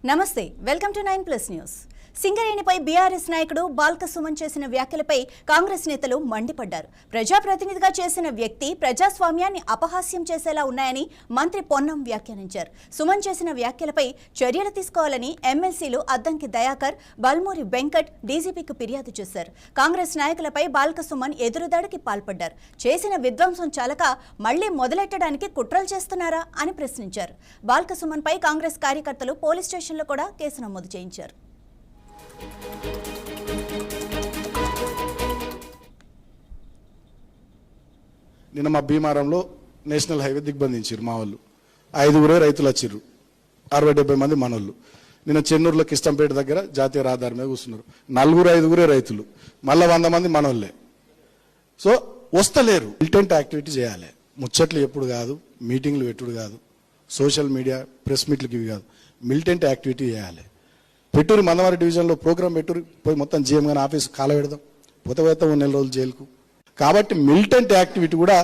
నమస్తే welcome to 9+ news. సింగరేణిపై BRS నాయకుడు బాల్క సుమన్ చేసిన వ్యాఖ్యలపై కాంగ్రెస్ నేతలు మండిపడ్డారు. ప్రజాప్రతినిధిగా చేసిన వ్యక్తి ప్రజాస్వామ్యాన్ని అపహాస్యం చేసేలా ఉన్నాయని మంత్రి పొన్నం వ్యాఖ్యానించారు. సుమన్ చేసిన వ్యాఖ్యలపై చర్యలు తీసుకోవాలని ఎమ్మెల్సీలు అద్దంకి దయాకర్, బల్మూరి వెంకట్ డీజీపీకి ఫిర్యాదు చేశారు. కాంగ్రెస్ నాయకులపై బాల్క సుమన్ ఎదురుదాడికి పాల్పడ్డారు. చేసిన విధ్వంసం చాలక మళ్లీ మొదలెట్టడానికి కుట్రలు చేస్తున్నారా అని ప్రశ్నించారు. బాల్క సుమన్ పై కాంగ్రెస్ కార్యకర్తలు పోలీస్ స్టేషన్లో కూడా కేసు నమోదు చేయించారు. నిన్న మా భీమారంలో నేషనల్ హైవే దిగ్బంధించారు మా వాళ్ళు. 5 రైతులు వచ్చిర్రు, 60-70 మంది మనోళ్ళు. నిన్న చెన్నూరులో కిష్టంపేట దగ్గర జాతీయ రహదారి మీద కూర్చున్నారు. 4-5 రైతులు, మళ్ళీ 100 మంది మనోళ్ళే. సో వస్తలేరు. మిలిటెంట్ యాక్టివిటీ చేయాలి. ముచ్చట్లు ఎప్పుడు కాదు, మీటింగ్లు పెట్టుడు కాదు, సోషల్ మీడియా ప్రెస్ మీట్లకి ఇవి కాదు. మిలిటెంట్ యాక్టివిటీ చేయాలి. పెట్టూరు మందవారి డివిజన్లో ప్రోగ్రామ్ పెట్టూరు, పోయి మొత్తం జీఎం గారి ఆఫీస్ కాల పెడదాం, పోతే 1 రోజులు జైలుకు. కాబట్టి మిలిటెంట్ యాక్టివిటీ కూడా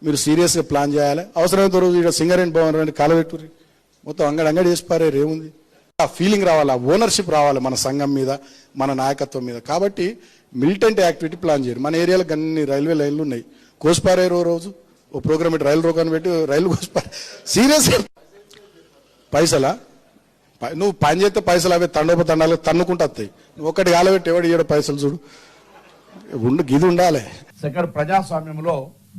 మీరు సీరియస్గా ప్లాన్ చేయాలి. అవసరమైనంత రోజు ఇక్కడ సింగరేణి భవన్ కాల పెట్టుర్రి, మొత్తం అంగడి చేసి పారేరు, ఏముంది. ఆ ఫీలింగ్ రావాలి, ఆ ఓనర్షిప్ రావాలి మన సంఘం మీద, మన నాయకత్వం మీద. కాబట్టి మిలిటెంట్ యాక్టివిటీ ప్లాన్ చేయరు. మన ఏరియాలో అన్ని రైల్వే లైన్లు ఉన్నాయి, కోసిపారేరు. రోజు ఓ ప్రోగ్రామ్ పెట్టి రైలు రోకాన్ని పెట్టి రైలు కోసిపారు. సీరియస్గా పైసలా నువ్వు పని చేస్తే పైసలు అవే తండాలు తన్నుకుంటూ వస్తాయి. నువ్వు ఒక్కటి కాలబెట్టి ఎవడు ఇయ్యడు పైసలు, చూడు గిది ఉండాలి. సెకండ్, ప్రజాస్వామ్యంలో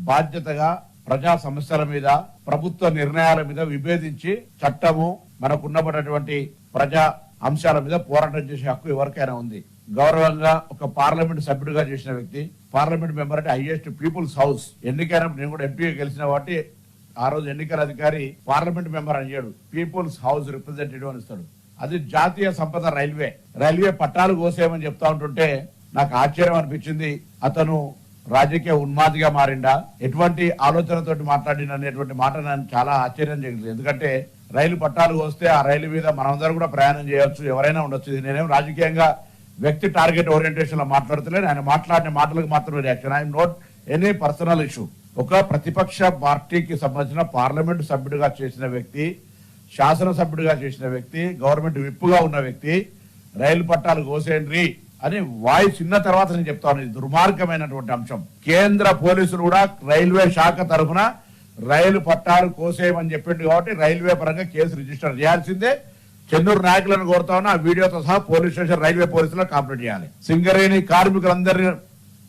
బాధ్యతగా ప్రజా సమస్యల మీద, ప్రభుత్వ నిర్ణయాల మీద విభేదించి చట్టము మనకున్నటువంటి ప్రజా అంశాల మీద పోరాటం చేసే హక్కు ఎవరికైనా ఉంది. గౌరవంగా ఒక పార్లమెంట్ సభ్యుడిగా చేసిన వ్యక్తి, పార్లమెంట్ మెంబర్ అంటే హైయెస్ట్ పీపుల్స్ హౌస్, ఎన్నికైనప్పుడు నేను కూడా ఎంపీగా గెలిచిన వాటి ఆ రోజు ఎన్నికల అధికారి పార్లమెంట్ మెంబర్ అని చేయడు, పీపుల్స్ హౌస్ రిప్రజెంటేటివ్ అని ఇస్తాడు. అది జాతీయ సంపద రైల్వే పట్టాలు కోసేయమని చెప్తా ఉంటుంటే నాకు ఆశ్చర్యం అనిపించింది. అతను రాజకీయ ఉన్మాదిగా మారిండా, ఎటువంటి ఆలోచనతోటి మాట్లాడిన అనేటువంటి మాట నన్ను చాలా ఆశ్చర్యం చేసింది. ఎందుకంటే రైలు పట్టాలు కోస్తే ఆ రైలు మీద మనందరూ కూడా ప్రయాణం చేయొచ్చు, ఎవరైనా ఉండొచ్చు. నేనేం రాజకీయంగా వ్యక్తి టార్గెట్ ఓరియంటేషన్ లో మాట్లాడుతలేను. ఆయన మాట్లాడిన మాటలకు మాత్రమే reaction. I'm not any personal issue. ఒక ప్రతిపక్ష పార్టీకి సంబంధించిన పార్లమెంటు సభ్యుడిగా చేసిన వ్యక్తి, శాసనసభ్యుడిగా చేసిన వ్యక్తి, గవర్నమెంట్ విప్పుగా ఉన్న వ్యక్తి రైలు పట్టాలు కోసేయండి అని వాయిస్ ఇన్న తర్వాత నేను చెప్తాను. ఇది దుర్మార్గమైనటువంటి అంశం. కేంద్ర పోలీసులు కూడా రైల్వే శాఖ తరఫున రైలు పట్టాలు కోసేయమని చెప్పింది కాబట్టి రైల్వే పరంగా కేసు రిజిస్టర్ చేయాల్సిందే. చెన్నూరు నాయకులను కోరుతా ఉన్నా, ఆ వీడియోతో సహా పోలీస్ స్టేషన్ రైల్వే పోలీసులో కంప్లైంట్ చేయాలి. సింగరేణి కార్మికులందరినీ,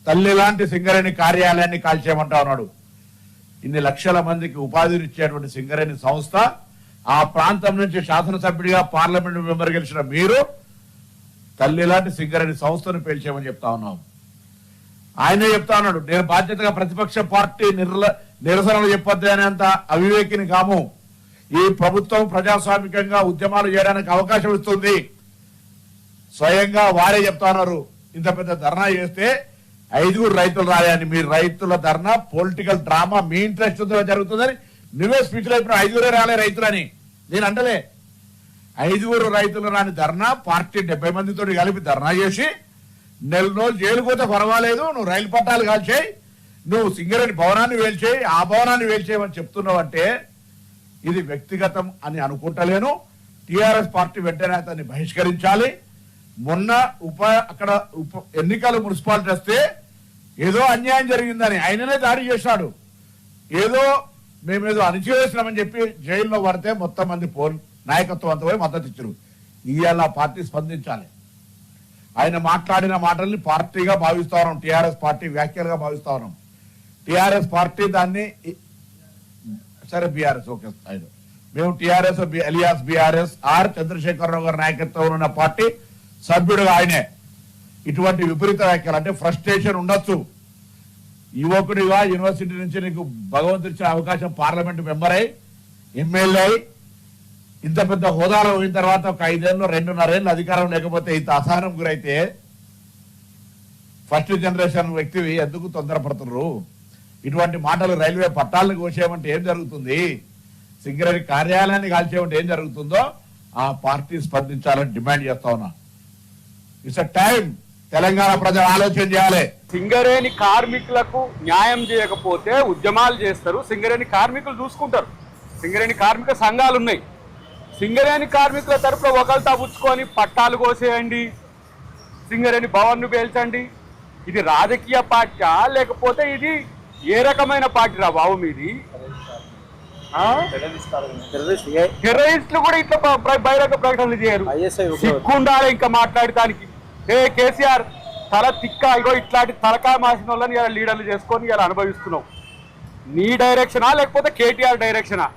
తల్లి లాంటి సింగరేణి కార్యాలయాన్ని కాల్చేయమంటా ఉన్నాడు. ఇన్ని లక్షల మందికి ఉపాధినిచ్చేటువంటి సింగరేణి సంస్థ, ఆ ప్రాంతం నుంచి శాసనసభ్యుడిగా పార్లమెంట్ మెంబర్ గెలిచిన మీరు తల్లి లాంటి సింగరేణి సంస్థను పేల్చేయమని చెప్తా ఉన్నాం. ఆయనే చెప్తా ఉన్నాడు, నేను బాధ్యతగా ప్రతిపక్ష పార్టీ నిరసనలు చెప్పొద్దు అనేంత అవివేకిని కాము. ఈ ప్రభుత్వం ప్రజాస్వామికంగా ఉద్యమాలు చేయడానికి అవకాశం ఇస్తుంది. స్వయంగా వారే చెప్తా ఉన్నారు, ఇంత పెద్ద ధర్నా చేస్తే 5 రైతులు రాలేని, మీ రైతుల ధర్నా పొలిటికల్ డ్రామా మీ ఇంట్రెస్ట్ జరుగుతుందని నువ్వే స్పీచ్ లో 5 రాలే రైతులని. నేను అంటలే, 5 రైతులు రాని ధర్నా పార్టీ 70 మందితో కలిపి ధర్నా చేసి 4 రోజులు జైలు పోతే పర్వాలేదు, నువ్వు రైలు పట్టాలు కాల్చేయి, నువ్వు సింగరేణి భవనాన్ని వేల్చేయి, ఆ భవనాన్ని వేల్చేయమని చెప్తున్నావు అంటే ఇది వ్యక్తిగతం అని అనుకుంటలేను. టిఆర్ఎస్ పార్టీ వెంటనే అతన్ని బహిష్కరించాలి. మొన్న అక్కడ ఎన్నికలు మున్సిపాలిటీ వస్తే ఏదో అన్యాయం జరిగిందని ఆయననే దాడి చేశాడు. మేమేదో అణిచివేసినామని చెప్పి జైల్లో పడితే మొత్తం మంది నాయకత్వం అంతా పోయి మద్దతు ఇచ్చారు. ఇవాళ పార్టీ స్పందించాలి. ఆయన మాట్లాడిన మాటల్ని పార్టీగా భావిస్తా ఉన్నాం, టిఆర్ఎస్ పార్టీ వ్యాఖ్యలుగా భావిస్తా ఉన్నాం. టిఆర్ఎస్ పార్టీ దాన్ని సరే బీఆర్ఎస్ ఓకే, ఆయన మేము టిఆర్ఎస్ ఎలియాస్ బీఆర్ఎస్ చంద్రశేఖరరావు గారి నాయకత్వంలో ఉన్న పార్టీ సభ్యుడుగా ఆయనే ఇటువంటి విపరీత వ్యాఖ్యలు అంటే ఫ్రస్ట్రేషన్ ఉండొచ్చు. యువకుడిగా యూనివర్సిటీ నుంచి నీకు భగవంతుడు ఇచ్చిన అవకాశం, పార్లమెంట్ మెంబర్ అయి ఎమ్మెల్యే అయి ఇంత పెద్ద హోదాలో పోయిన తర్వాత ఒక 5 ఏళ్ళు 2.5 ఏళ్ళు అధికారం లేకపోతే ఇంత అసహనం గురైతే ఫస్ట్ జనరేషన్ వ్యక్తివి ఎందుకు తొందరపడుతున్నారు? ఇటువంటి మాటలు రైల్వే పట్టాలను కోసేయమంటే ఏం జరుగుతుంది, సింగరేణి కార్యాలయాన్ని కాల్చేయమంటే ఏం జరుగుతుందో ఆ పార్టీ స్పందించాలని డిమాండ్ చేస్తా ఉన్నా. ఇట్స్ అ టైం తెలంగాణ ప్రజలు ఆలోచన చేయాలి. సింగరేణి కార్మికులకు న్యాయం చేయకపోతే ఉద్యమాలు చేస్తారు, సింగరేణి కార్మికులు చూసుకుంటారు. సింగరేణి కార్మిక సంఘాలు ఉన్నాయి. సింగరేణి కార్మికుల తరపున ఒకళ్ళతో పుచ్చుకొని పట్టాలు కోసేయండి, సింగరేణి భవన్ను పేల్చండి. ఇది రాజకీయ పార్టీ లేకపోతే ఇది ఏ రకమైన పార్టీ రా బాబు మీది? టెర్రరిస్టులు కూడా ఇట్లా బహిరంగ ప్రకటనలు చేయరు. సిగ్గుండాలి ఇంకా మాట్లాడటానికి. కేసీఆర్ తల తిక్క ఇగో ఇట్లాంటి తలకాయ మాసిన వాళ్ళని ఇలా లీడర్లు చేసుకొని ఇలా అనుభవిస్తున్నావు. నీ డైరెక్షనా లేకపోతే కేటీఆర్ డైరెక్షనా?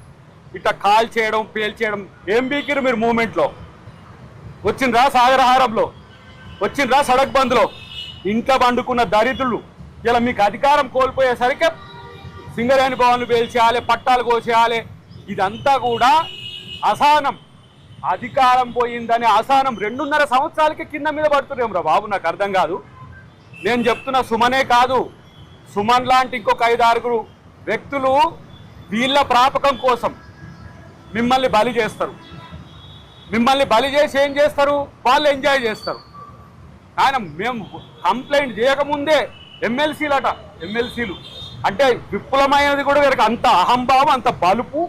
ఇట్లా కాల్ చేయడం పేల్చేయడం ఏం బీకిరు మీరు? మూమెంట్లో వచ్చిండ్రా, సాగరహారంలో వచ్చిండ్రా, సడక్ బంద్లో ఇంట్లో పండుకున్న దరిద్రులు ఇలా మీకు అధికారం కోల్పోయేసరికి సింగరేణి భవన్లు పేల్చేయాలి, పట్టాలు కోసేయాలి. ఇదంతా కూడా అసహనం. అధికారం పోయిందని అసహనం 2.5 సంవత్సరాలకి కింద మీద పడుతున్నాం రా బాబు. నాకు అర్థం కాదు. నేను చెప్తున్నా, సుమనే కాదు, సుమన్ లాంటి ఇంకొక 5-6 వ్యక్తులు వీళ్ళ ప్రాపకం కోసం మిమ్మల్ని బలి చేస్తారు. మిమ్మల్ని బలి చేసి ఏం చేస్తారు? వాళ్ళు ఎంజాయ్ చేస్తారు. ఆయన మేము కంప్లైంట్ చేయకముందే ఎమ్మెల్సీలు అంటే విపులమైనది కూడా వీరికి అంత అహంభావం, అంత బలుపు.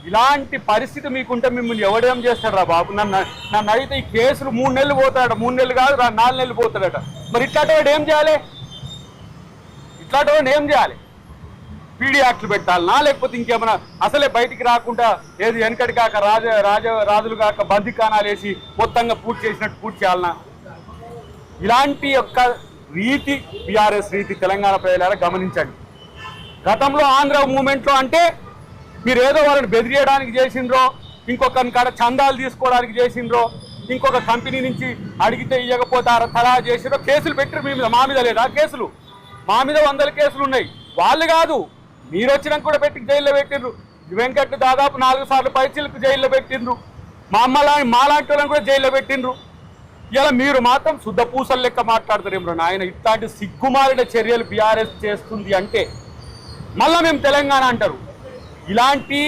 ఇలాంటి పరిస్థితి మీకుంటే మిమ్మల్ని ఎవడేం చేస్తారా బాబు? నన్ను అయితే ఈ కేసులు 3 నెలలు పోతాడట, 3 నెలలు కాదు 4 నెలలు పోతాడట. మరి ఇట్లాంటి వాడు ఏం చేయాలి? ఇట్లాంటి వాడిని ఏం చేయాలి? పీడీ యాక్ట్లు పెట్టాలనా లేకపోతే ఇంకేమైనా అసలే బయటికి రాకుండా ఏది వెనకటి కాక రాజులు కాక బందికానాలు వేసి మొత్తంగా పూర్తి చేసినట్టు పూర్తి చేయాలనా? ఇలాంటి యొక్క రీతి బీఆర్ఎస్ రీతి తెలంగాణ ప్రజలారా గమనించండి. గతంలో ఆంధ్ర మూమెంట్లో అంటే మీరు ఏదో వాళ్ళని బెదిరియడానికి చేసిండ్రో, ఇంకొకరిని కాడ చందాలు తీసుకోవడానికి చేసిండ్రో, ఇంకొక కంపెనీ నుంచి అడిగితే ఇవ్వకపోతే తలా చేసిండ్రో, కేసులు పెట్టిరు మీ మీద. మా మీద లేదా కేసులు? మా మీద 100 కేసులు ఉన్నాయి. వాళ్ళు కాదు, మీరు వచ్చినాక కూడా పెట్టి జైల్లో పెట్టిండ్రు. వెంకట్ దాదాపు 4 సార్లు పైచీలకు జైల్లో పెట్టిండ్రు. మాలాంటి వాళ్ళని కూడా జైల్లో పెట్టిండ్రు. ఇలా మీరు మాత్రం శుద్ధ పూసలు లెక్క మాట్లాడతారేమో నాయన. ఇట్లాంటి సిగ్గుమాలిన చర్యలు బీఆర్ఎస్ చేస్తుంది అంటే మళ్ళా మేము తెలంగాణ అంటారు. ఇలాంటి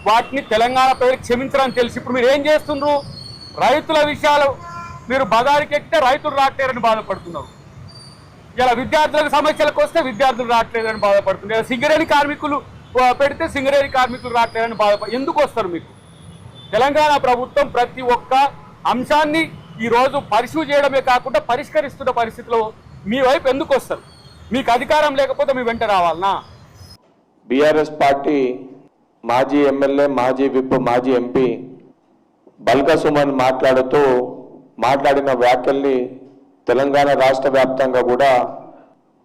వాటిని తెలంగాణ ప్రజలకు క్షమించడానికి తెలిసి ఇప్పుడు మీరు ఏం చేస్తుండ్రు? రైతుల విషయాలు మీరు బజారుకి ఎక్కితే రైతులు రావట్లేరని బాధపడుతున్నారు. ఇలా విద్యార్థులకు సమస్యలకు వస్తే విద్యార్థులు రావట్లేదని బాధపడుతున్నారు. సింగరేణి కార్మికులు పెడితే సింగరేణి కార్మికులు రావట్లేదని ఎందుకు వస్తారు? మీకు తెలంగాణ ప్రభుత్వం ప్రతి ఒక్క అంశాన్ని ఈరోజు పరిశీలి చేయడమే కాకుండా పరిష్కరిస్తున్న పరిస్థితిలో మీ వైపు ఎందుకు వస్తారు? మీకు అధికారం లేకపోతే మీ వెంట రావాలనా? బీఆర్ఎస్ పార్టీ మాజీ ఎమ్మెల్యే, మాజీ విప్, మాజీ ఎంపీ బల్క సుమన్ మాట్లాడిన వ్యాఖ్యల్ని తెలంగాణ రాష్ట్ర వ్యాప్తంగా కూడా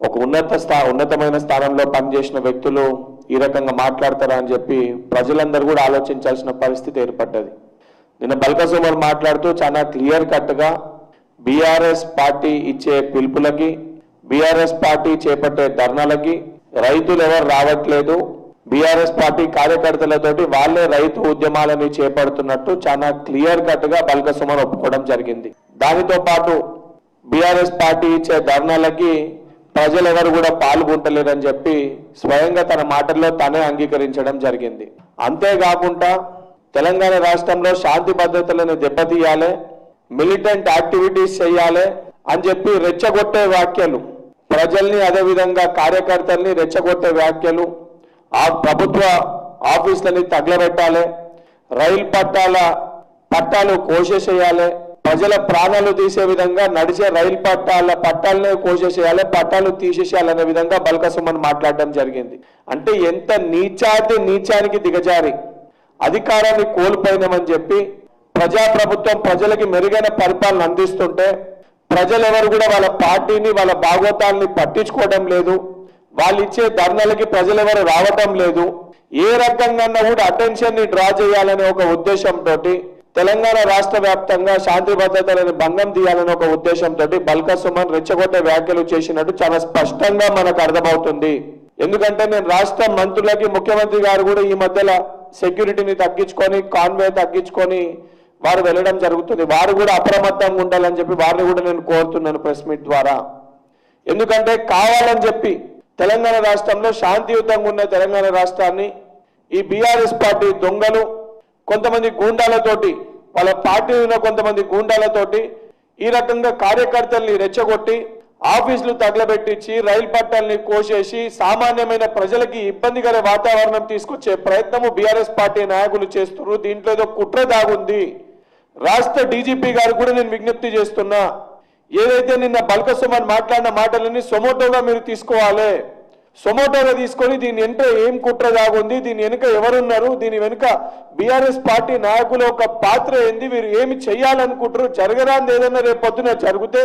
ఒక ఉన్నతమైన స్థానంలో పనిచేసిన వ్యక్తులు ఈ రకంగా మాట్లాడతారా అని చెప్పి ప్రజలందరూ కూడా ఆలోచించాల్సిన పరిస్థితి ఏర్పడ్డది. నిన్న బల్క సుమన్ మాట్లాడుతూ చాలా క్లియర్ కట్గా బీఆర్ఎస్ పార్టీ ఇచ్చే పిలుపులకి, బీఆర్ఎస్ పార్టీ చేపట్టే ధర్నాలకి రైతులు ఎవరు రావట్లేదు, బీఆర్ఎస్ పార్టీ కార్యకర్తలతోటి వాళ్ళే రైతు ఉద్యమాలని చేపడుతున్నట్టు చాలా క్లియర్ కట్గా బల్క సుమన్ ఒప్పుకోవడం జరిగింది. దానితో పాటు బీఆర్ఎస్ పార్టీ ఇచ్చే ధర్నాలకి ప్రజలు ఎవరు కూడా పాల్గొంటలేరని చెప్పి స్వయంగా తన మాటల్లో తానే అంగీకరించడం జరిగింది. అంతేకాకుండా తెలంగాణ రాష్ట్రంలో శాంతి భద్రతలను దెబ్బతీయాలి, మిలిటెంట్ యాక్టివిటీస్ చేయాలి అని చెప్పి రెచ్చగొట్టే వ్యాఖ్యలు, ప్రజల్ని అదేవిధంగా కార్యకర్తల్ని రెచ్చగొట్టే వ్యాఖ్యలు, ఆ ప్రభుత్వ ఆఫీసులని తగలబెట్టాలి, రైలు పట్టాలు కోసేసేయాలి, ప్రజల ప్రాణాలు తీసే విధంగా నడిచే రైలు పట్టాలనే కోసేసేయాలి, పట్టాలు తీసేసేయాలనే విధంగా బల్క సుమన్ మాట్లాడడం జరిగింది. అంటే ఎంత నీచానికి దిగజారి అధికారాన్ని కోల్పోయినామని చెప్పి ప్రజాప్రభుత్వం ప్రజలకి మెరుగైన పరిపాలన అందిస్తుంటే ప్రజలు ఎవరు కూడా వాళ్ళ పార్టీని, వాళ్ళ భాగోతాల్ని పట్టించుకోవడం లేదు. వాళ్ళు ఇచ్చే ధర్నాలకి ప్రజలు ఎవరు రావటం లేదు. ఏ రకంగా కూడా అటెన్షన్ ని డ్రా చేయాలనే ఒక ఉద్దేశంతో తెలంగాణ రాష్ట్ర వ్యాప్తంగా శాంతి భద్రతలను భంగం తీయాలనే ఒక ఉద్దేశంతో బల్క సుమన్ రెచ్చగొట్టే వ్యాఖ్యలు చేసినట్టు చాలా స్పష్టంగా మనకు అర్థమవుతుంది. ఎందుకంటే నేను రాష్ట్ర మంత్రులకి, ముఖ్యమంత్రి గారు కూడా ఈ మధ్యలో సెక్యూరిటీని తగ్గించుకొని, కాన్వే తగ్గించుకొని వారు వెళ్ళడం జరుగుతుంది. వారు కూడా అప్రమత్తంగా ఉండాలని చెప్పి వారిని కూడా నేను కోరుతున్నాను ప్రెస్ మీట్ ద్వారా. ఎందుకంటే కావాలని చెప్పి తెలంగాణ రాష్ట్రంలో శాంతియుతంగా ఉన్న తెలంగాణ రాష్ట్రాన్ని ఈ బీఆర్ఎస్ పార్టీ దొంగలు కొంతమంది గూండాలతోటి, వాళ్ళ పార్టీలో కొంతమంది గూండాలతోటి ఈ రకంగా కార్యకర్తల్ని రెచ్చగొట్టి ఆఫీసులు తగలబెట్టించి రైలు పట్టాలని కోసేసి సామాన్యమైన ప్రజలకి ఇబ్బందికర వాతావరణం తీసుకొచ్చే ప్రయత్నము బీఆర్ఎస్ పార్టీ నాయకులు చేస్తున్నారు. దీంట్లో ఏదో కుట్ర దాగుంది. రాష్ట్ర డీజీపీ గారు కూడా నేను విజ్ఞప్తి చేస్తున్నా, ఏదైతే నిన్న బల్క సుమన్ మాట్లాడిన మాటలని సొమోటోగా మీరు తీసుకోవాలి. సొమోటోగా తీసుకొని దీని వెనుక ఏం కుట్ర దాగుంది, దీని వెనుక ఎవరున్నారు, దీని వెనుక బీఆర్ఎస్ పార్టీ నాయకుల ఒక పాత్ర ఏంది, వీరు ఏమి చేయాలనుకుంటారు, జరగరాంది ఏదన్నా రేపు పొద్దున జరిగితే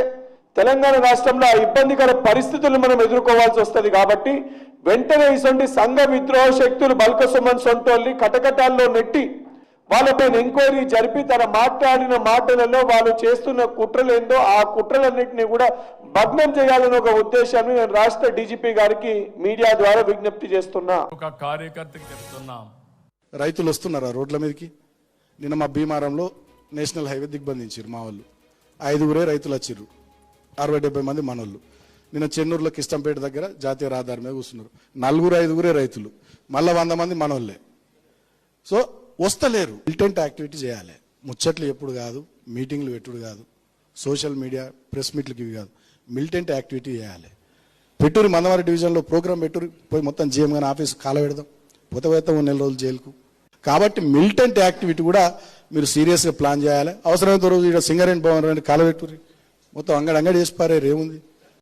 తెలంగాణ రాష్ట్రంలో ఇబ్బందికర పరిస్థితులు మనం ఎదుర్కోవాల్సి వస్తుంది. కాబట్టి వెంటనే ఇటువంటి సంఘ విద్రోహ శక్తులు బల్క సుమన్ సొంటోల్ని కటకటాల్లో నెట్టి వాళ్ళపైన ఎంక్వైరీ జరిపి తన మాట్లాడిన మాటలలో వాళ్ళు చేస్తున్న కుట్రలు ఏందో ఆ కుట్రలన్నింటినీ కూడా భగ్నం చేయాలని ఒక ఉద్దేశాన్ని నేను రాష్ట్ర డీజీపీ గారికి మీడియా ద్వారా విజ్ఞప్తి చేస్తున్నా. ఒక కార్యకర్తకి చెప్తున్నాం, రైతులు వస్తున్నారా రోడ్ల మీదకి? నిన్న మా భీమారంలో నేషనల్ హైవే దిగ్బంధించారు మా వాళ్ళు. 5 రైతులు వచ్చిర్రు, 60-70 మంది మనోళ్ళు. నిన్న చెన్నూరులో కిష్టంపేట దగ్గర జాతీయ రహదారి మీద కూర్చున్నారు. 4-5 రైతులు, మళ్ళీ 100 మంది మనోళ్ళే. సో వస్తలేరు. మిలిటెంట్ యాక్టివిటీ చేయాలి. ముచ్చట్లు ఎప్పుడు కాదు, మీటింగ్లు పెట్టుడు కాదు, సోషల్ మీడియా ప్రెస్ మీట్లకి ఇవి కాదు, మిలిటెంట్ యాక్టివిటీ చేయాలి. పెట్టురు మందవారి డివిజన్లో ప్రోగ్రామ్ పెట్టురు, పోయి మొత్తం జీఎం గారి ఆఫీస్ కాల పెడదాం, పోతే 1 నెల రోజులు జైలుకు. కాబట్టి మిలిటెంట్ యాక్టివిటీ కూడా మీరు సీరియస్గా ప్లాన్ చేయాలి. అవసరమైనంత రోజు ఇక్కడ సింగరేణి భవన్ కాల పెట్టుర్రి, మొత్తం అంగడి చేసి పారే ఏముంది.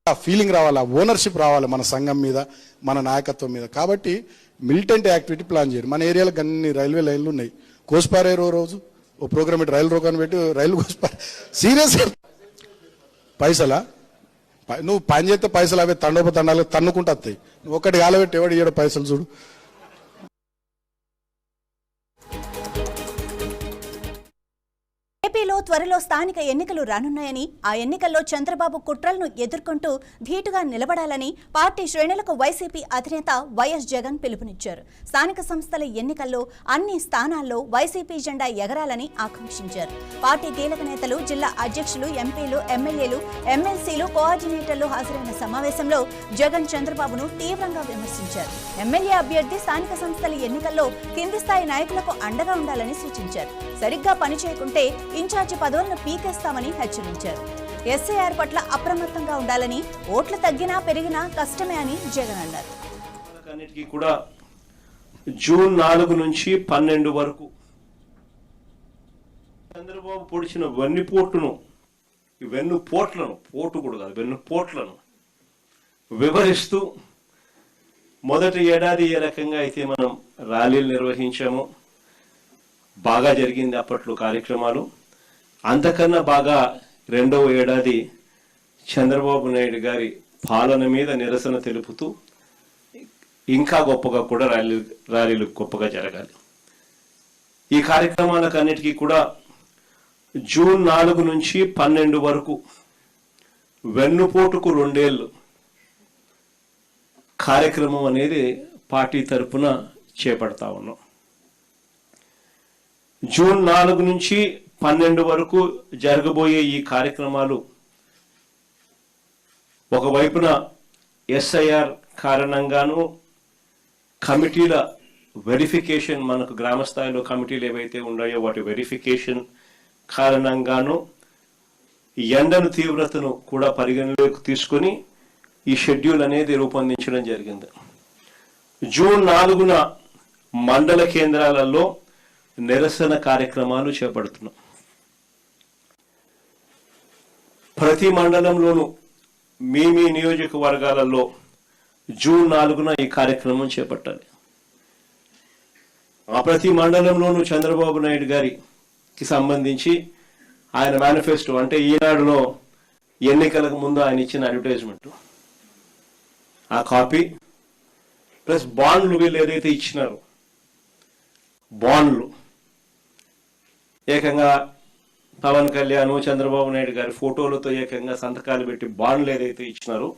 ఆ ఫీలింగ్ రావాలి, ఆ ఓనర్షిప్ రావాలి మన సంఘం మీద, మన నాయకత్వం మీద. కాబట్టి మిలిటెంట్ యాక్టివిటీ ప్లాన్ చేయరు. మన ఏరియాలో అన్ని రైల్వే లైన్లు ఉన్నాయి, కోసిపారే రోజు ఓ ప్రోగ్రామ్ పెట్టి రైలు రోకాన్ని పెట్టి రైలు కోసిపారే. సీరియస్ పైసలా? నువ్వు పని చేస్తే పైసలు అవే తండోపతండాలు తన్నుకుంటూ వస్తాయి. నువ్వు ఒక్కటి కాలబెట్టి ఎవడు ఇయ్యడు పైసలు చూడు. ఏపీలో త్వరలో స్థానిక ఎన్నికలు రానున్నాయని, ఆ ఎన్నికల్లో చంద్రబాబు కుట్రలను ఎదుర్కొంటూ ధీటుగా నిలబడాలని పార్టీ శ్రేణులకు వైసీపీ అధినేత వైఎస్ జగన్ పిలుపునిచ్చారు. స్థానిక సంస్థల ఎన్నికల్లో అన్ని స్థానాల్లో వైసీపీ జెండా ఎగరాలని ఆకాంక్షించారు. పార్టీ కీలక నేతలు, జిల్లా అధ్యక్షులు, ఎంపీలు, ఎమ్మెల్యేలు, ఎమ్మెల్సీలు, కోఆర్డినేటర్లు హాజరైన సమావేశంలో జగన్ చంద్రబాబును తీవ్రంగా విమర్శించారు. ఎమ్మెల్యే అభ్యర్థి స్థానిక సంస్థల ఎన్నికల్లో కింది స్థాయి నాయకులకు అండగా ఉండాలని సూచించారు. సరిగ్గా పనిచేయకుంటే ఇన్ఛార్జి పదవులను పీకేస్తామని హెచ్చరించారు. ఎస్ఐఆర్ పట్ల అప్రమత్తంగా ఉండాలని, ఓట్లు తగ్గినా పెరిగినా కష్టమే అని జగన్ అన్నారు. కూడా జూన్ 4 నుంచి 12 వరకు చంద్రబాబు పొడిచిన వెన్నుపోట్లను వివరిస్తూ మొదటి ఏడాది ఏ రకంగా అయితే మనం ర్యాలీలు నిర్వహించామో బాగా జరిగింది అప్పట్లో కార్యక్రమాలు. అంతకన్నా బాగా రెండవ ఏడాది చంద్రబాబు నాయుడు గారి పాలన మీద నిరసన తెలుపుతూ ఇంకా గొప్పగా కూడా ర్యాలీలు గొప్పగా జరగాలి. ఈ కార్యక్రమాలకన్నిటికీ కూడా జూన్ 4 నుంచి 12 వరకు వెన్నుపోటుకు 2 ఏళ్ళు కార్యక్రమం అనేది పార్టీ తరఫున చేపడతా ఉన్నాం. జూన్ 4 నుంచి 12 వరకు జరగబోయే ఈ కార్యక్రమాలు ఒకవైపున ఎస్ఐఆర్ కారణంగాను, కమిటీల వెరిఫికేషన్, మనకు గ్రామ స్థాయిలో కమిటీలు ఏవైతే ఉన్నాయో వాటి వెరిఫికేషన్ కారణంగాను, ఎండను తీవ్రతను కూడా పరిగణలోకి తీసుకొని ఈ షెడ్యూల్ అనేది రూపొందించడం జరిగింది. జూన్ 4న మండల కేంద్రాలలో నిరసన కార్యక్రమాలు చేపడుతున్నాం. ప్రతి మండలంలోనూ మీ నియోజకవర్గాలలో జూన్ 4న ఈ కార్యక్రమం చేపట్టాలి. ఆ ప్రతి మండలంలోనూ చంద్రబాబు నాయుడు గారికి సంబంధించి ఆయన మేనిఫెస్టో, అంటే ఈనాడులో ఎన్నికలకు ముందు ఆయన ఇచ్చిన అడ్వర్టైజ్మెంట్, ఆ కాపీ ప్లస్ బాండ్లు వీళ్ళు ఏదైతే ఇచ్చినారో బాండ్లు, ఏకంగా పవన్ కళ్యాణ్, చంద్రబాబు నాయుడు గారి ఫోటోలతో ఏకంగా సంతకాలు పెట్టి బాండ్లు ఏదైతే ఇచ్చినారో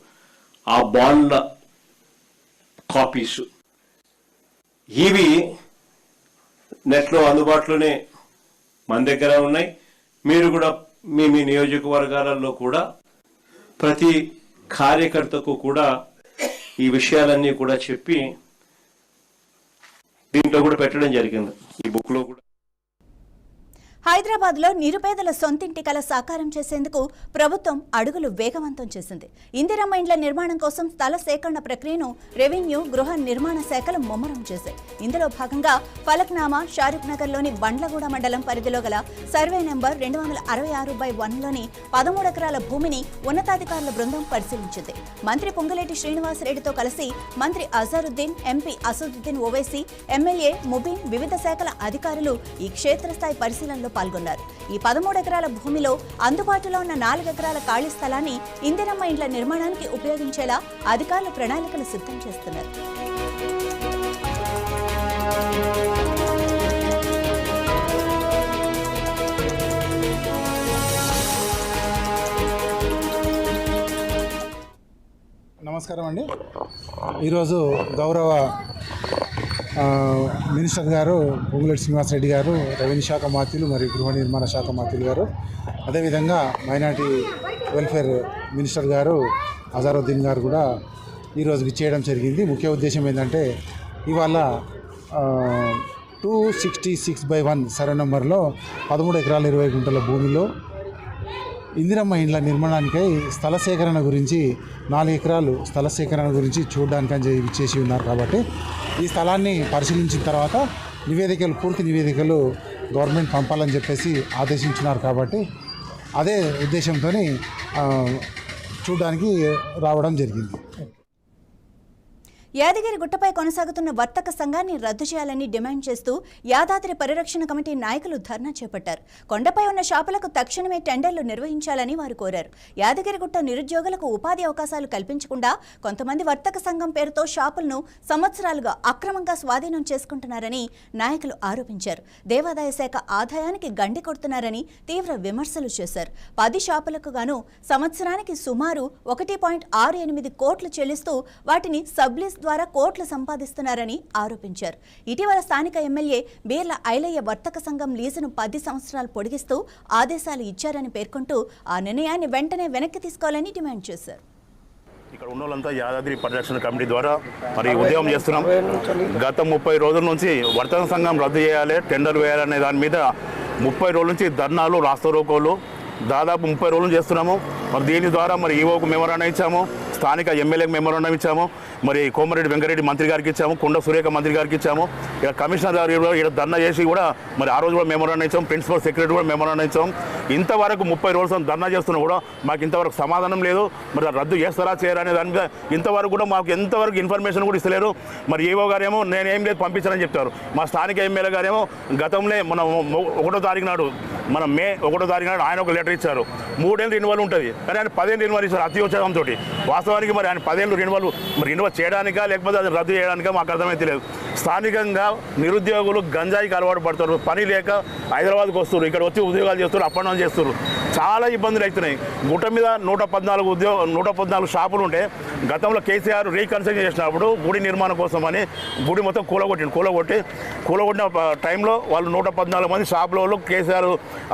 ఆ బాండ్ల కాపీస్ ఇవి నెట్లో అందుబాటులోనే మన దగ్గర ఉన్నాయి. మీరు కూడా మీ నియోజకవర్గాలలో కూడా ప్రతి కార్యకర్తకు కూడా ఈ విషయాలన్నీ కూడా చెప్పి దీంట్లో కూడా పెట్టడం జరిగింది, ఈ బుక్ లో కూడా. హైదరాబాద్లో నిరుపేదల సొంతింటి కల సాకారం చేసేందుకు ప్రభుత్వం అడుగులు వేగవంతం చేసింది. ఇందిరమ్మ ఇండ్ల నిర్మాణం కోసం స్థల సేకరణ ప్రక్రియను రెవెన్యూ, గృహ నిర్మాణ శాఖలు ముమ్మరం చేశాయి. ఇందులో భాగంగా ఫలక్నామా షారుఖ్ నగర్లోని బండ్లగూడ మండలం పరిధిలో గల సర్వే నెంబర్ 266/1లోని 13 ఎకరాల భూమిని ఉన్నతాధికారుల బృందం పరిశీలించింది. మంత్రి పొంగులేటి శ్రీనివాసరెడ్డితో కలిసి మంత్రి అజారుద్దీన్, ఎంపీ అసదుద్దీన్ ఓవైసీ, ఎమ్మెల్యే ముబీన్, వివిధ శాఖల అధికారులు ఈ క్షేత్రస్థాయి పరిశీలనలో పాల్గొన్నారు. ఈ 13 ఎకరాల భూమిలో అందుబాటులో ఉన్న 4 ఎకరాల ఖాళీ స్థలాన్ని ఇందిరమ్మ ఇండ్ల నిర్మాణానికి ఉపయోగించేలా అధికారులు ప్రణాళికలు సిద్ధం చేస్తున్నారు. నమస్కారం అండి. ఈరోజు గౌరవ మినిస్టర్ గారు పొంగులేటి శ్రీనివాసరెడ్డి గారు, రెవెన్యూ శాఖ మంత్రులు మరియు గృహ నిర్మాణ శాఖ మంత్రులు గారు, అదేవిధంగా మైనార్టీ వెల్ఫేర్ మినిస్టర్ గారు అజారుద్దీన్ గారు కూడా ఈరోజు విచ్చేయడం జరిగింది. ముఖ్య ఉద్దేశం ఏంటంటే ఇవాళ 266/1 సర్వే నెంబర్లో 13 ఎకరాల 20 గుంటల భూమిలో ఇందిరమ్మ ఇండ్ల నిర్మాణానికై స్థల సేకరణ గురించి 4 ఎకరాలు స్థల సేకరణ గురించి చూడడానికని ఇచ్చేసి ఉన్నారు. కాబట్టి ఈ స్థలాన్ని పరిశీలించిన తర్వాత పూర్తి నివేదికలు గవర్నమెంట్ పంపాలని చెప్పేసి ఆదేశించినారు. కాబట్టి అదే ఉద్దేశంతో చూడడానికి రావడం జరిగింది. యాదగిరి గుట్టపై కొనసాగుతున్న వర్తక సంఘాన్ని రద్దు చేయాలని డిమాండ్ చేస్తూ యాదాద్రి పరిరక్షణ కమిటీ నాయకులు ధర్నా చేపట్టారు. కొండపై ఉన్న షాపులకు తక్షణమే టెండర్లు నిర్వహించాలని వారు కోరారు. యాదగిరిగుట్ట నిరుద్యోగులకు ఉపాధి అవకాశాలు కల్పించకుండా కొంతమంది వర్తక సంఘం పేరుతో షాపులను సంవత్సరాలుగా అక్రమంగా స్వాధీనం చేసుకుంటున్నారని నాయకులు ఆరోపించారు. దేవాదాయ శాఖ ఆదాయానికి గండి కొడుతున్నారని తీవ్ర విమర్శలు చేశారు. 10 షాపులకు గాను సంవత్సరానికి సుమారు 1.68 కోట్లు చెల్లిస్తూ వాటిని సబ్లీస్ ద్వారా కోట్లు సంపాదిస్తున్నారని ఆరోపించారు. ఇటీవల స్థానిక ఎమ్మెల్యే బీర్ల ఐలయ్య వర్తక సంఘం లీజును 10 సంవత్సరాలు పొడిగిస్తూ ఆదేశాలు ఇచ్చారని పేర్కొంటూ ఆ నిర్ణయాన్ని వెంటనే వెనక్కి తీసుకోవాలని డిమాండ్ చేశారు. ఇక్కడ ఉన్న వాళ్ళంతా యాదాద్రి పరిరక్షణ కమిటీ ద్వారా మరి ఉద్యమం చేస్తున్నాం. గత 30 రోజుల నుంచి వర్తక సంఘం రద్దు చేయాలి, టెండర్ వేయాలనే దాని మీద 30 రోజుల నుంచి ధర్నాలు, రాస్తారోకోలు దాదాపు 30 రోజులు చేస్తున్నాము. మరి దీని ద్వారా మరి ఈవోకు మెమోరాండం ఇచ్చాము, స్థానిక ఎమ్మెల్యేకి మెమోరాండం ఇచ్చాము, మరి కోమరెడ్డి వెంకరెడ్డి మంత్రి గారికి ఇచ్చాము, కొండ సురేఖ మంత్రి గారికి ఇచ్చాము. ఇక కమిషనర్ గారు ఇక్కడ ధర్నా చేసి కూడా మరి ఆ రోజు కూడా మెమోరాండం ఇచ్చాము, ప్రిన్సిపల్ సెక్రటరీ కూడా మెమోరాండం ఇచ్చాము. ఇంతవరకు 30 రోజులు ధర్నా చేస్తున్నా కూడా మాకు ఇంతవరకు సమాధానం లేదు. మరి రద్దు చేస్తారా చేయరా అనే దాని మీద ఇంతవరకు కూడా మాకు ఎంతవరకు ఇన్ఫర్మేషన్ కూడా ఇస్తలేరు. మరి ఏవో గారేమో నేనేం లేదు పంపించారని చెప్తారు. మా స్థానిక ఎమ్మెల్యే గారేమో గతంలో మన 1వ తారీఖు నాడు మే 1వ తారీఖు నాడు ఆయన ఒక లెటర్ ఇచ్చారు. 3 ఏళ్ళు రిన్యువల్ ఉంటుంది, కానీ ఆయన 10 ఏళ్ళు రిన్యువల్ ఇచ్చారు అత్యోత్సాహంతో. వాస్తవానికి మరి ఆయన 10 ఏళ్ళు రిన్యువల్ చేయడానికా లేకపోతే అది రద్దు చేయడానికా మాకు అర్థమైతే లేదు. స్థానికంగా నిరుద్యోగులు గంజాయికి అలవాటు పడుతారు, పని లేక హైదరాబాద్కి వస్తారు, ఇక్కడ వచ్చి ఉద్యోగాలు చేస్తారు, అప్ అండ్ డౌన్ చేస్తారు. చాలా ఇబ్బందులు అవుతున్నాయి. గుట్ట మీద 114 షాపులు ఉంటే గతంలో కేసీఆర్ రీకన్స్ట్రక్షన్ చేసినప్పుడు గుడి నిర్మాణం కోసం అని గుడి మొత్తం కూలగొట్టిన టైంలో వాళ్ళు 114 మంది షాపుల కేసీఆర్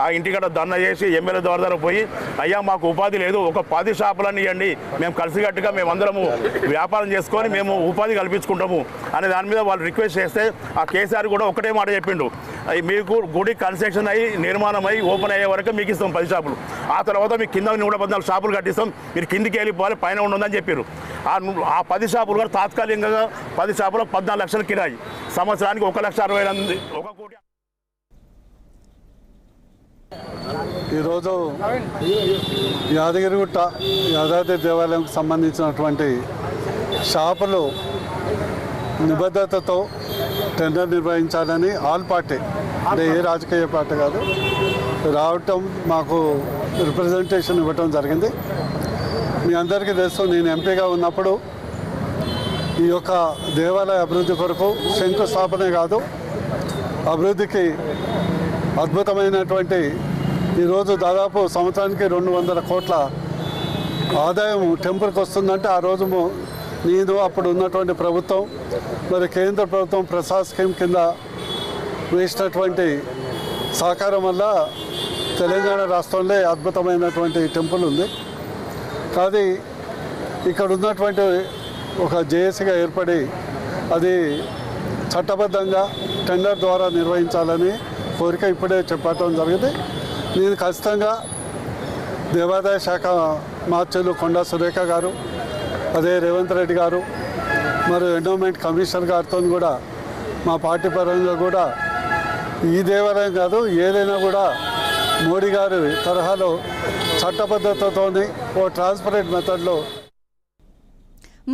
ఆ ఇంటికాడ ధర్నా చేసి ఎమ్మెల్యే ద్వారా పోయి అయ్యా మాకు ఉపాధి లేదు, ఒక 10 షాపులన్నీ ఇవ్వండి, మేము కలిసికట్టుగా మేమందరము వ్యాపారం చేసుకొని మేము ఉపాధి కల్పించుకుంటాము అనే దాని మీద వాళ్ళు రిక్వెస్ట్ చేస్తే ఆ కేసీఆర్ కూడా ఒకటే మాట చెప్పిండు, మీకు గుడి కన్స్ట్రక్షన్ అయ్యి నిర్మాణం అయ్యి ఓపెన్ అయ్యే వరకు మీకు ఇస్తాం 10 షాపులు, ఆ తర్వాత మీకు కింద 114 షాపులు కట్టిస్తాం, మీరు కిందికి వెళ్ళిపోవాలి, పైన ఉండదని చెప్పారు. ఆ 10 షాపులు కూడా తాత్కాలికంగా 10 షాపులకు 14 లక్షలు కిరాయి, సంవత్సరానికి 1,60,000 1 కోటి. ఈరోజు యాదగిరిగుట్ట యాదాద్రి దేవాలయంకు సంబంధించినటువంటి షాపులు నిబద్ధతతో టెండర్ నిర్వహించాలని ఆల్ పార్టీ, అంటే ఏ రాజకీయ పార్టీ కాదు, రావటం మాకు రిప్రజెంటేషన్ ఇవ్వటం జరిగింది. మీ అందరికీ తెలుసు, నేను ఎంపీగా ఉన్నప్పుడు ఈ యొక్క దేవాలయ అభివృద్ధి కొరకు శంకుస్థాపనే కాదు, అభివృద్ధికి అద్భుతమైనటువంటి ఈరోజు దాదాపు సంవత్సరానికి 200 కోట్ల ఆదాయం టెంపుల్కి వస్తుందంటే ఆ రోజు నేను అప్పుడు ఉన్నటువంటి ప్రభుత్వం మరి కేంద్ర ప్రభుత్వం ప్రసాద్ స్కీమ్ కింద వేసినటువంటి సహకారం వల్ల తెలంగాణ రాష్ట్రంలో అద్భుతమైనటువంటి టెంపుల్ ఉంది. కానీ ఇక్కడ ఉన్నటువంటి ఒక జేఏసీగా ఏర్పడి అది చట్టబద్ధంగా టెండర్ ద్వారా నిర్వహించాలని కోరిక ఇప్పుడే చెప్పటం జరిగింది. నేను ఖచ్చితంగా దేవాదాయ శాఖ మార్చులు కొండా సురేఖ గారు, అదే రేవంత్ రెడ్డి గారు, మరియు ఎండోమెంట్ కమిషనర్ గారితో కూడా మా పార్టీ పరంగా కూడా ఈ దేవాలయం కాదు ఏదైనా కూడా మోడీ గారి తరహాలో చట్టబద్ధతతో ఓ ట్రాన్స్పరెంట్ మెథడ్లో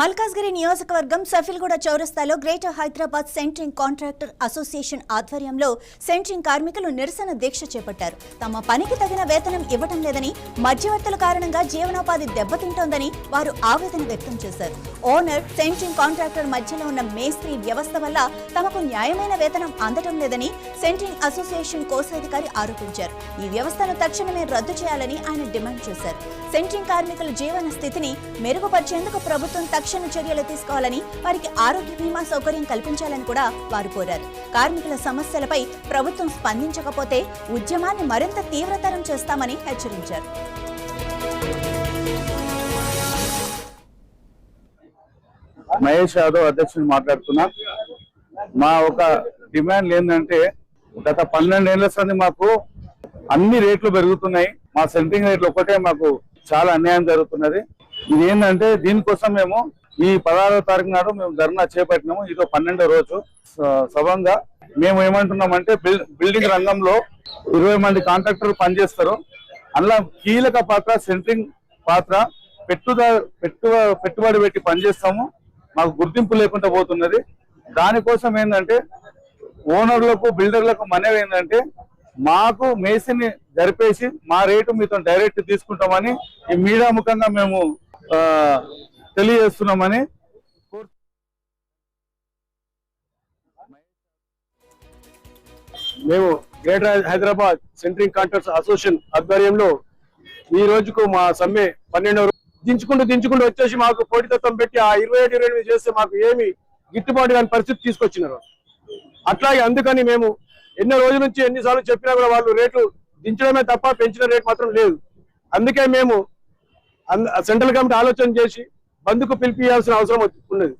మల్కాజ్గిరి నియోజకవర్గం సఫిల్గూడ చౌరస్తాలో greater Hyderabad centring contractor association ఆధ్వర్యంలో సెంట్రింగ్ కార్మికులు నిరసన దీక్ష చేపట్టారు. తమ పనికి తగిన వేతనం ఇవ్వడం లేదని, మధ్యవర్తుల కారణంగా జీవనోపాధి దెబ్బతింటోందని వారు ఆవేదన వ్యక్తం చేశారు. ఓనర్, సెంట్రింగ్ కాంట్రాక్టర్ మధ్యలో ఉన్న మేస్త్రీ వ్యవస్థ వల్ల తమకు న్యాయమైన వేతనం అందడం లేదని సెంట్రింగ్ అసోసియేషన్ కోశాధికారి ఆరోపించారు. ఈ వ్యవస్థను తక్షణమే రద్దు చేయాలని ఆయన డిమాండ్ చేశారు. సెంట్రింగ్ కార్మికుల జీవన స్థితిని మెరుగుపరిచేందుకు ప్రభుత్వం తక్షణ చర్యలు తీసుకోవాలని, వారికి ఆరోగ్య బీమా సౌకర్యం కల్పించాలని కూడా వారు కోరారు. కార్మికుల సమస్యలపై ప్రభుత్వం స్పందించకపోతే ఉద్యమాన్ని మరింత తీవ్రతరం చేస్తామని హెచ్చరించారు. మహేష్ యాదవ్ అధ్యక్షుడు మాట్లాడుతున్నా. మా ఒక డిమాండ్ ఏంటంటే గత 12 ఏళ్ల సంది మాకు అన్ని రేట్లు పెరుగుతున్నాయి. మా సెంట్రింగ్ రేట్లు ఒక్కటే మాకు చాలా అన్యాయం జరుగుతున్నది. ఇది ఏంటంటే దీనికోసం మేము ఈ 16వ తారీఖు నాడు మేము ధర్నా చేపట్టినాము. ఇదో 12వ రోజు సభంగా మేము ఏమంటున్నామంటే బిల్డింగ్ రంగంలో 20 మంది కాంట్రాక్టర్లు పనిచేస్తారు. అందులో కీలక పాత్ర సెంట్రింగ్ పాత్ర. పెట్టుబడి పెట్టి పనిచేస్తాము, మాకు గుర్తింపు లేకుండా పోతున్నది. దానికోసం ఏంటంటే ఓనర్లకు, బిల్డర్లకు మనవి ఏంటంటే మాకు మేసిని జరిపేసి మా రేటు మీతో డైరెక్ట్ తీసుకుంటామని ఈ మీడియా ముఖంగా మేము తెలియజేస్తున్నామని. మేము greater Hyderabad centring contractors association ఆధ్వర్యంలో ఈ రోజుకు మా సమ్మె 12వ రోజు దించుకుంటూ వచ్చేసి మాకు పోటీతత్వం పెట్టి ఆ 27 చేస్తే మాకు ఏమి గిట్టుబాటు కాని పరిస్థితి తీసుకొచ్చినారు. అట్లాగే అందుకని మేము ఎన్నో రోజుల నుంచి ఎన్నిసార్లు చెప్పినా కూడా వాళ్ళు రేట్లు దించడమే తప్ప పెంచిన రేట్ మాత్రం లేదు. అందుకే మేము సెంట్రల్ కమిటీ ఆలోచన చేసి బంద్కు పిలిపియాల్సిన అవసరం ఉన్నది.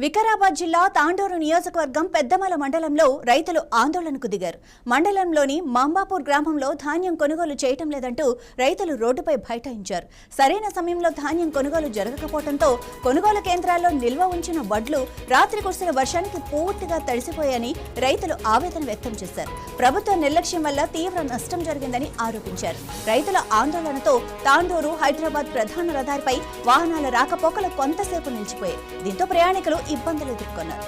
వికారాబాద్ జిల్లా తాండూరు నియోజకవర్గం పెద్దమల మండలంలో రైతులు ఆందోళనకు దిగారు. మండలంలోని మాంబాపూర్ గ్రామంలో ధాన్యం కొనుగోలు చేయటం లేదంటూ రైతులు రోడ్డుపై బైఠాయించారు. సరైన సమయంలో ధాన్యం కొనుగోలు జరగకపోవడంతో కొనుగోలు కేంద్రాల్లో నిల్వ ఉంచిన వడ్లు రాత్రి కురిసిన వర్షానికి పూర్తిగా తడిసిపోయాయని రైతులు ఆవేదన వ్యక్తం చేశారు. ప్రభుత్వ నిర్లక్ష్యం వల్ల తీవ్ర నష్టం జరిగిందని ఆరోపించారు. రైతుల ఆందోళనతో తాండూరు హైదరాబాద్ ప్రధాన రహదారిపై వాహనాల రాకపోకలు కొంతసేపు నిలిచిపోయాయి. దీంతో ప్రయాణికులు ఇబ్బందులు ఎదుర్కొన్నారు.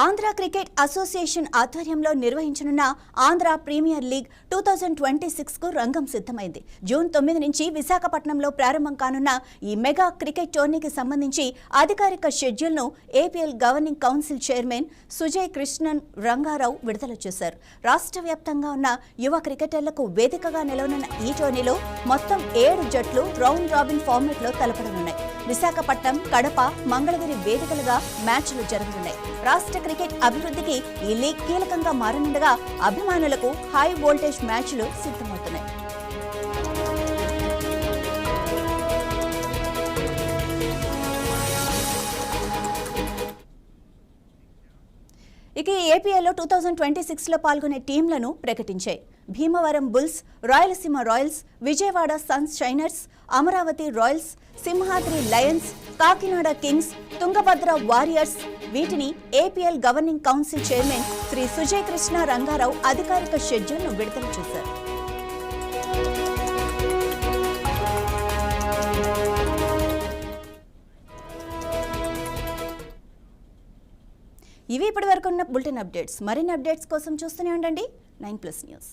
ఆంధ్ర క్రికెట్ అసోసియేషన్ ఆధ్వర్యంలో నిర్వహించనున్న ఆంధ్ర ప్రీమియర్ లీగ్ 2026కు రంగం సిద్ధమైంది. జూన్ 9 నుంచి విశాఖపట్నంలో ప్రారంభం కానున్న ఈ మెగా క్రికెట్ టోర్నీకి సంబంధించి అధికారిక షెడ్యూల్ను APL governing council chairman Sujay Krishnan Rangarao విడుదల చేశారు. రాష్ట్ర వ్యాప్తంగా ఉన్న యువ క్రికెటర్లకు వేదికగా నిలవనున్న ఈ టోర్నీలో మొత్తం 7 జట్లు రౌండ్ రాబిన్ ఫార్మాట్లో తలపడనున్నాయి. విశాఖపట్నం, కడప, మంగళగిరి వేదికలుగా మ్యాచ్లు జరుగుతున్నాయి. రాష్ట్ర క్రికెట్ అభివృద్ధికి ఈ లీగ్ కీలకంగా మారనుండగా అభిమానులకు హై వోల్టేజ్ మ్యాచ్లు సిద్ధమవుతున్నాయి. ఇక ఏపీఎల్లో 2026లో పాల్గొనే టీంలను ప్రకటించాయి. Bhimavaram bulls, Rayalaseema royals, Vijayawada sunshiners, Amaravati royals, Simhadri lions, Kakinada kings, Tungabhadra warriors. వీటిని APL governing council chairman Shri Sujay Krishna Rangarao అధికారిక షెడ్యూల్ను విడుదల చేశారు. ఇవి ఇప్పటి వరకు ఉన్న బులెటిన్ అప్డేట్స్. మరిన్ని అప్డేట్స్ కోసం చూస్తూనే ఉండండి 9+ న్యూస్.